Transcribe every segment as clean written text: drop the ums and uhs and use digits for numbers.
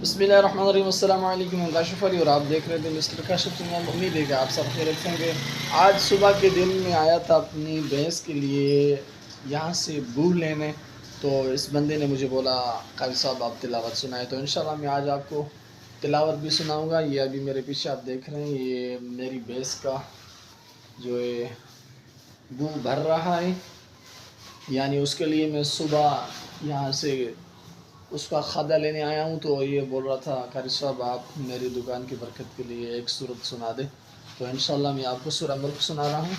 बिस्मिल्लाहिर्रहमानिर्रहीम अस्सलाम वालेकुम। मैं काशिफ अली और आप देख रहे थे मिस्टर काशिफ चैनल। उम्मीद है कि आप सब खैरियत होंगे। आज सुबह के दिन में आया था अपनी भैंस के लिए यहाँ से बू लेने, तो इस बंदे ने मुझे बोला कारी साहब आप तिलावत सुनाए, तो इंशाल्लाह मैं आज आपको तिलावत भी सुनाऊंगा। ये अभी मेरे पीछे आप देख रहे हैं, ये मेरी भैंस का जो है बू भर रहा है, यानी उसके लिए मैं सुबह यहाँ से उसका खादा लेने आया हूँ। तो ये बोल रहा था कारी साहब आप मेरी दुकान की बरकत के लिए एक सूरत सुना दे, तो इंशाल्लाह मैं आपको सूरह मुल्क सुना रहा हूँ।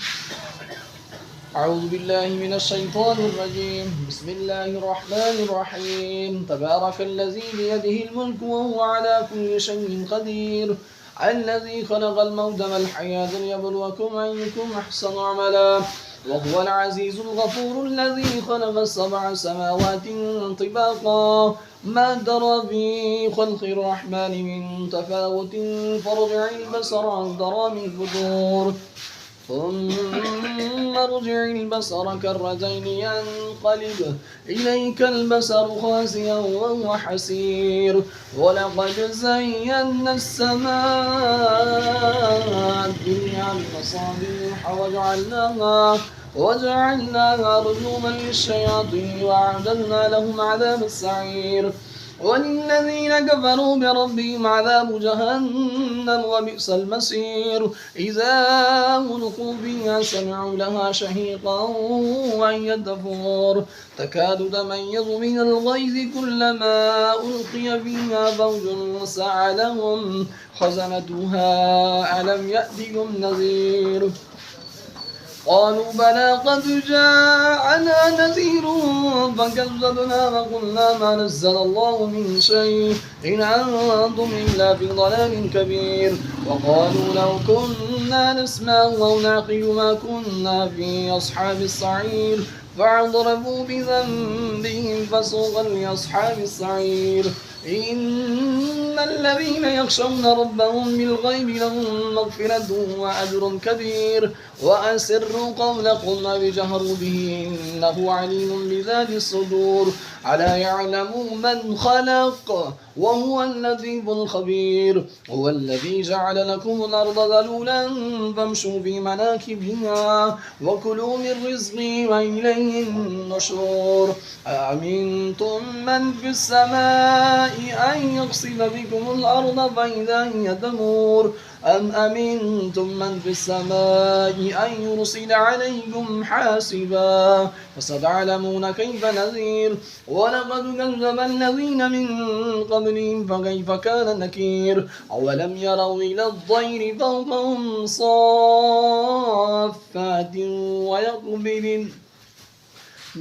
अऊज़ु बिल्लाहि मिनश शैतानिर रजीम, बिस्मिल्लाहिर रहमानिर रहीम, तबारकल्लज़ी बियदिहिल मुल्कु व हुवा अला कुल्लि शैइन क़दीर, अल्लज़ी खलक़ल मौता वल हयाता लियब्लुवकुम अय्युकुम अहसनु अमला, वहुवल अज़ीज़ुल गफ़ूर अल्लज़ी खलक़ सबअ समावातिन तिबाक़ा, मा तरा फ़ी ख़ल्क़िर रहमानि मिन तफ़ावुतिन फ़र्जि'il बसरा हल तरा मिन फ़ुतूर, ثم ارجع البصر كرتين ينقلب إليك البصر خاسئا وهو حسير، ولقد زينا السماء الدنيا بمصابيح وجعلناها رجوما للشياطين وأعتدنا لهم عذاب السعير، وللذين كفروا بربهم عذاب جهنم وبئس المصير، إذا ألقوا فيها سمعوا لها شهيقا وهي تفور تكاد تميز من الغيظ كلما ألقي فيها فوج سألهم خزنتها ألم يأتكم نذير، قالوا بلى قد جاءنا نذير فكذبنا وقلنا ما نزل الله من شيء إن أنتم إلا في ضلال كبير، وقالوا لو كنا نسمع أو نعقل ما كنا في أصحاب السعير، فاعترفوا بذنبهم فسوقا لأصحاب السعير، إن الذين يخشون ربهم بالغيب لهم مغفرة وأجر كبير، وأسروا قولكم أو اجهروا به إنه عليم بذات الصدور، ألا يعلم من خلق وهو اللطيف الخبير، هو الذي جعل لكم الأرض ذلولا فامشوا في مناكبها وكلوا من رزقه وإليه النشور، أأمنتم من في السماء أن يخسف بكم الأرض فإذا هي تمور، أم أمنتم من في السماء أن يرسل عليكم حاسبا، فستعلمون كيف نذير، ولقد كذب الذين من قبلهم فكيف كان نكير، أولم يروا إلى الطير فوقهم صافات ويقبل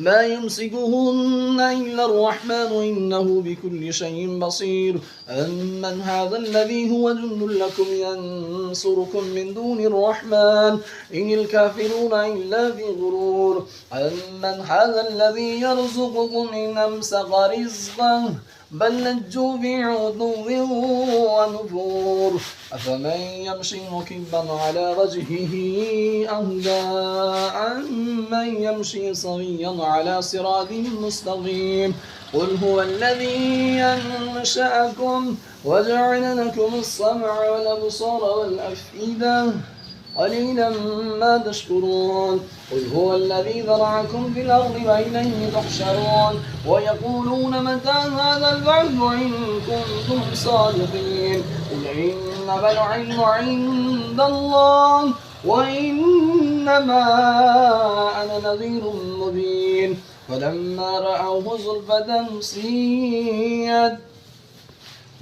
ما يمسكهن إلا الرحمن إنه بكل شيء بصير، أمن هذا الذي هو جند لكم ينصركم من دون الرحمن إن الكافرون إلا في غرور، أمن هذا الذي يرزقكم إن أمسك رزقه بل لجوا في عتو ونفور، أفمن يمشي مكبا على وجهه أهدى أمن يمشي سويا على صراط مستقيم، قل هو الذي أنشأكم وجعل لكم السمع والأبصار والأفئدة قليلا ما تشكرون، قل هو الذي ذرعكم في الأرض وإليه تحشرون، ويقولون متى هذا البعث إن كنتم صادقين، قل إنما العلم عند الله وإنما أنا نذير مبين، فلما رأوه زلفة سيئت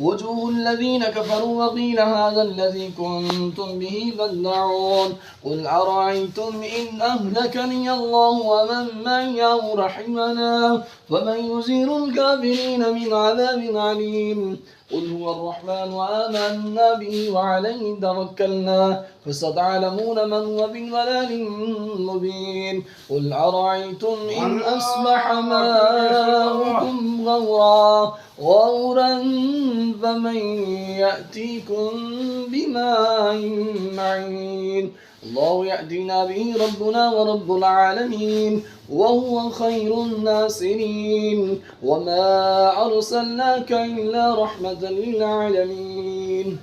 وجوه الذين كفروا وقيل هذا الذي كنتم به تدعون، قل أرأيتم إن أهلكني الله ومن معي أو رحمنا فمن يزير الكافرين من عذاب عليم، قل هو الرحمن وآمنا به وعليه توكلنا فستعلمون من هو في ضلال مبين، قل أرأيتم إن أصبح ماؤكم غورا فمن يأتيكم بماء معين، الله يهدينا به ربنا ورب العالمين وهو خير الناصرين وما أرسلناك إلا رحمة للعالمين.